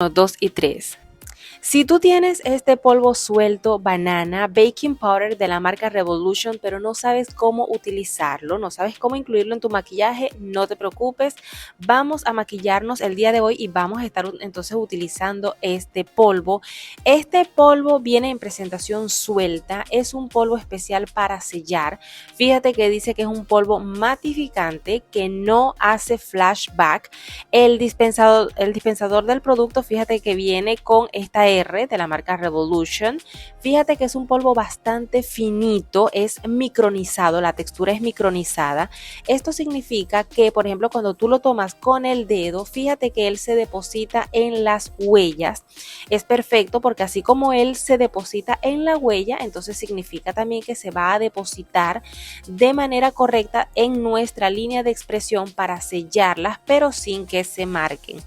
2 y 3. Si tú tienes este polvo suelto banana baking powder de la marca Revolution, pero no sabes cómo utilizarlo, no sabes cómo incluirlo en tu maquillaje, no te preocupes. Vamos a maquillarnos el día de hoy y vamos a estar entonces utilizando este polvo. Este polvo viene en presentación suelta, es un polvo especial para sellar. Fíjate que dice que es un polvo matificante que no hace flashback. El dispensador del producto, fíjate que viene con esta R de la marca Revolution. Fíjate que es un polvo bastante finito, es micronizado, la textura es micronizada. Esto significa que, por ejemplo, cuando tú lo tomas con el dedo, fíjate que él se deposita en las huellas. Es perfecto porque así como él se deposita en la huella, entonces significa también que se va a depositar de manera correcta en nuestra línea de expresión para sellarlas, pero sin que se marquen.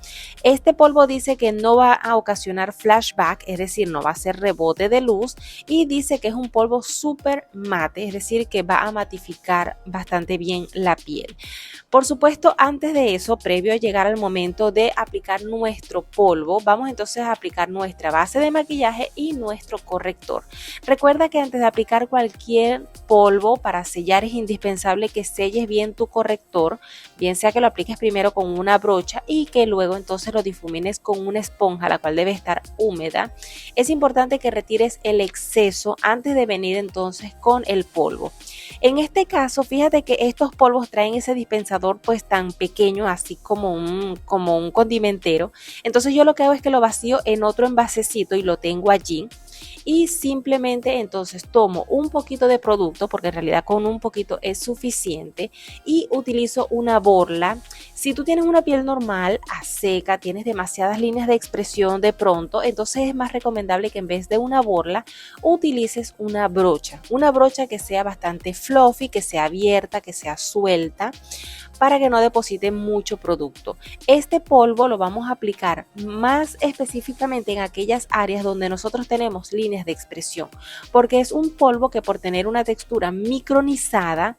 Este polvo dice que no va a ocasionar flashback, es decir, no va a ser rebote de luz, y dice que es un polvo súper mate, es decir, que va a matificar bastante bien la piel. Por supuesto, antes de eso, previo a llegar al momento de aplicar nuestro polvo, vamos entonces a aplicar nuestra base de maquillaje y nuestro corrector. Recuerda que antes de aplicar cualquier polvo para sellar es indispensable que selles bien tu corrector, bien sea que lo apliques primero con una brocha y que luego entonces lo difumines con una esponja, la cual debe estar húmeda. Es importante que retires el exceso antes de venir entonces con el polvo. En este caso, fíjate que estos polvos traen ese dispensador pues tan pequeño, así como un condimentero. Entonces yo lo que hago es que lo vacío en otro envasecito y lo tengo allí. Y simplemente entonces tomo un poquito de producto, porque en realidad con un poquito es suficiente, y utilizo una borla. Si tú tienes una piel normal, a seca, tienes demasiadas líneas de expresión de pronto, entonces es más recomendable que en vez de una borla utilices una brocha que sea bastante fluffy, que sea abierta, que sea suelta, para que no deposite mucho producto. Este polvo lo vamos a aplicar más específicamente en aquellas áreas donde nosotros tenemos líneas de expresión, porque es un polvo que, por tener una textura micronizada,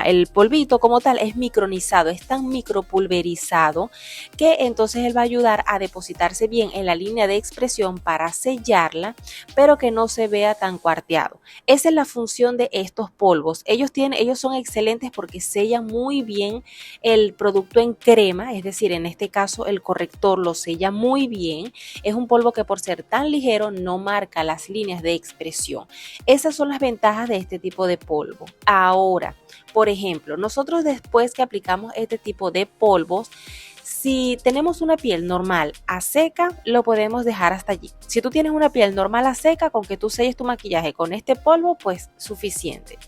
el polvito como tal es micronizado, es tan micropulverizado que entonces él va a ayudar a depositarse bien en la línea de expresión para sellarla, pero que no se vea tan cuarteado. Esa es la función de estos polvos. Ellos son excelentes porque sellan muy bien el producto en crema, es decir, en este caso el corrector lo sella muy bien. Es un polvo que, por ser tan ligero, no marca las líneas de expresión. Esas son las ventajas de este tipo de polvo. Ahora, por ejemplo, nosotros después que aplicamos este tipo de polvos, si tenemos una piel normal a seca, lo podemos dejar hasta allí. Si tú tienes una piel normal a seca, con que tú selles tu maquillaje con este polvo, pues suficiente.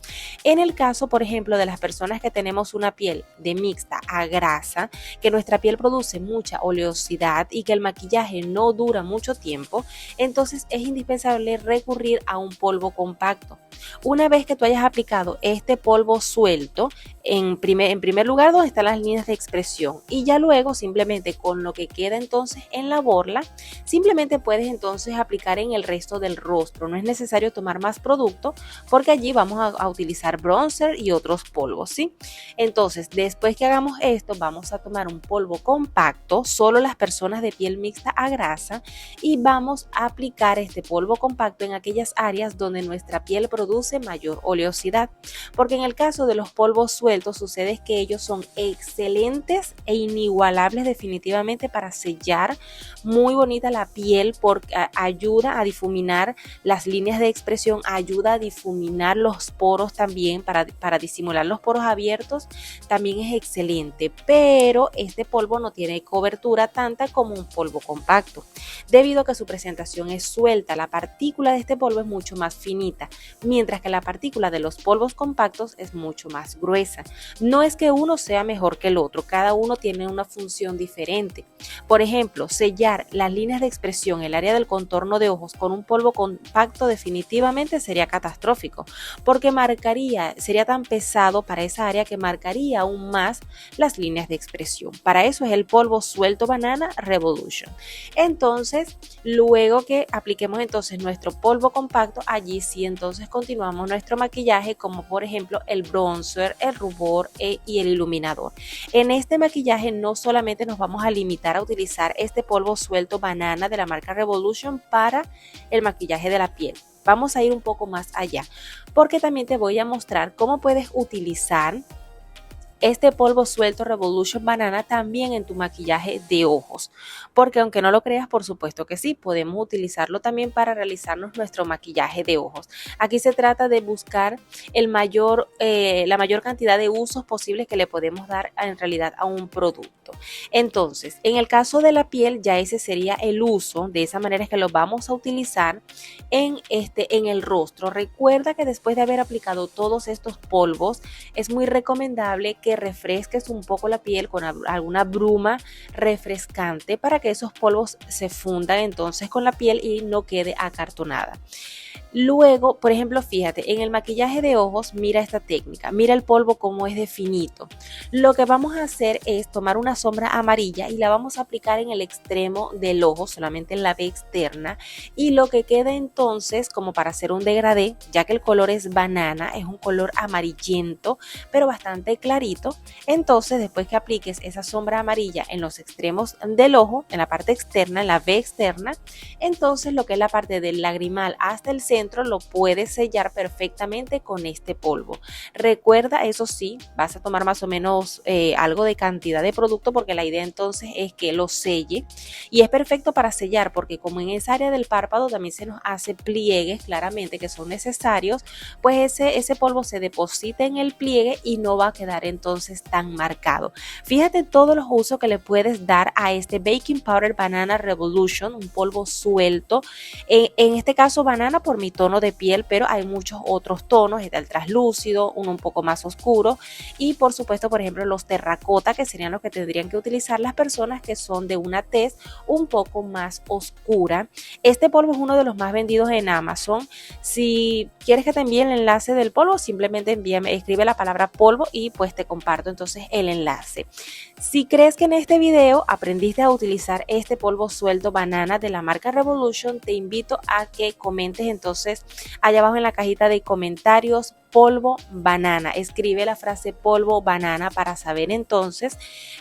En el caso, por ejemplo, de las personas que tenemos una piel de mixta a grasa, que nuestra piel produce mucha oleosidad y que el maquillaje no dura mucho tiempo, entonces es indispensable recurrir a un polvo compacto. Una vez que tú hayas aplicado este polvo suelto, en primer lugar donde están las líneas de expresión, y ya luego simplemente con lo que queda entonces en la borla, simplemente puedes entonces aplicar en el resto del rostro. No es necesario tomar más producto porque allí vamos a utilizar bronzer y otros polvos, ¿sí? Entonces, después que hagamos esto, vamos a tomar un polvo compacto, solo las personas de piel mixta a grasa, y vamos a aplicar este polvo compacto en aquellas áreas donde nuestra piel produce mayor oleosidad, porque en el caso de los polvos sueltos sucede es que ellos son excelentes e inigualables definitivamente para sellar muy bonita la piel, porque ayuda a difuminar las líneas de expresión, ayuda a difuminar los poros también, para disimular los poros abiertos, también es excelente, pero este polvo no tiene cobertura tanta como un polvo compacto, debido a que su presentación es suelta. La partícula de este polvo es mucho más finita, mientras que la partícula de los polvos compactos es mucho más gruesa. No es que uno sea mejor que el otro, cada uno tiene una función diferente. Por ejemplo, sellar las líneas de expresión, el área del contorno de ojos, con un polvo compacto definitivamente sería catastrófico, porque sería tan pesado para esa área que marcaría aún más las líneas de expresión. Para eso es el polvo suelto Banana Revolution. Entonces, luego que apliquemos entonces nuestro polvo compacto, allí sí entonces continuamos nuestro maquillaje, como por ejemplo el bronzer, el rubor y el iluminador. En este maquillaje no solamente solamente nos vamos a limitar a utilizar este polvo suelto banana de la marca Revolution para el maquillaje de la piel. Vamos a ir un poco más allá, porque también te voy a mostrar cómo puedes utilizar este polvo suelto Revolution Banana también en tu maquillaje de ojos, porque aunque no lo creas, por supuesto que sí, podemos utilizarlo también para realizarnos nuestro maquillaje de ojos. Aquí se trata de buscar la mayor cantidad de usos posibles que le podemos dar en realidad a un producto. Entonces, en el caso de la piel, ya ese sería el uso, de esa manera es que lo vamos a utilizar en el rostro. Recuerda que después de haber aplicado todos estos polvos, es muy recomendable que refresques un poco la piel con alguna bruma refrescante para que esos polvos se fundan entonces con la piel y no quede acartonada. Luego, por ejemplo, fíjate, en el maquillaje de ojos, mira esta técnica, mira el polvo como es de finito. Lo que vamos a hacer es tomar una sombra amarilla y la vamos a aplicar en el extremo del ojo, solamente en la V externa, y lo que queda entonces, como para hacer un degradé, ya que el color es banana, es un color amarillento, pero bastante clarito. Entonces, después que apliques esa sombra amarilla en los extremos del ojo, en la parte externa, en la V externa, entonces lo que es la parte del lagrimal hasta el centro lo puedes sellar perfectamente con este polvo. Recuerda, eso sí, vas a tomar más o menos algo de cantidad de producto, porque la idea entonces es que lo selle, y es perfecto para sellar porque como en esa área del párpado también se nos hace pliegues claramente que son necesarios, pues ese polvo se deposita en el pliegue y no va a quedar entonces tan marcado. Fíjate todos los usos que le puedes dar a este Baking Powder Banana Revolution, un polvo suelto, en este caso banana por mi tono de piel, pero hay muchos otros tonos, está el translúcido, uno un poco más oscuro, y por supuesto, por ejemplo, los terracota, que serían los que tendrían que utilizar las personas que son de una tez un poco más oscura. Este polvo es uno de los más vendidos en Amazon. Si quieres que te envíe el enlace del polvo, simplemente escribe la palabra polvo y pues te comparto entonces el enlace. Si crees que en este video aprendiste a utilizar este polvo suelto banana de la marca Revolution, te invito a que comentes entonces allá abajo en la cajita de comentarios polvo banana. Escribe la frase polvo banana para saber entonces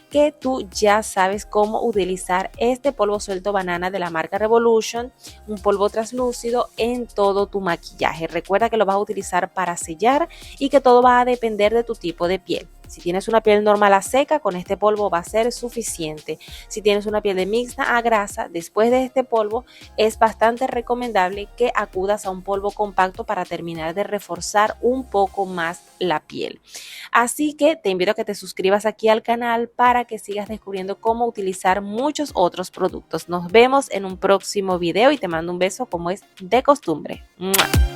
que tú ya sabes cómo utilizar este polvo suelto banana de la marca Revolution, un polvo translúcido en todo tu maquillaje. Recuerda que lo vas a utilizar para sellar y que todo va a depender de tu tipo de piel. Si tienes una piel normal a seca, con este polvo va a ser suficiente. Si tienes una piel de mixta a grasa, después de este polvo es bastante recomendable que acudas a un polvo compacto para terminar de reforzar un poco más la piel. Así que te invito a que te suscribas aquí al canal para que sigas descubriendo cómo utilizar muchos otros productos. Nos vemos en un próximo video y te mando un beso como es de costumbre. ¡Mua!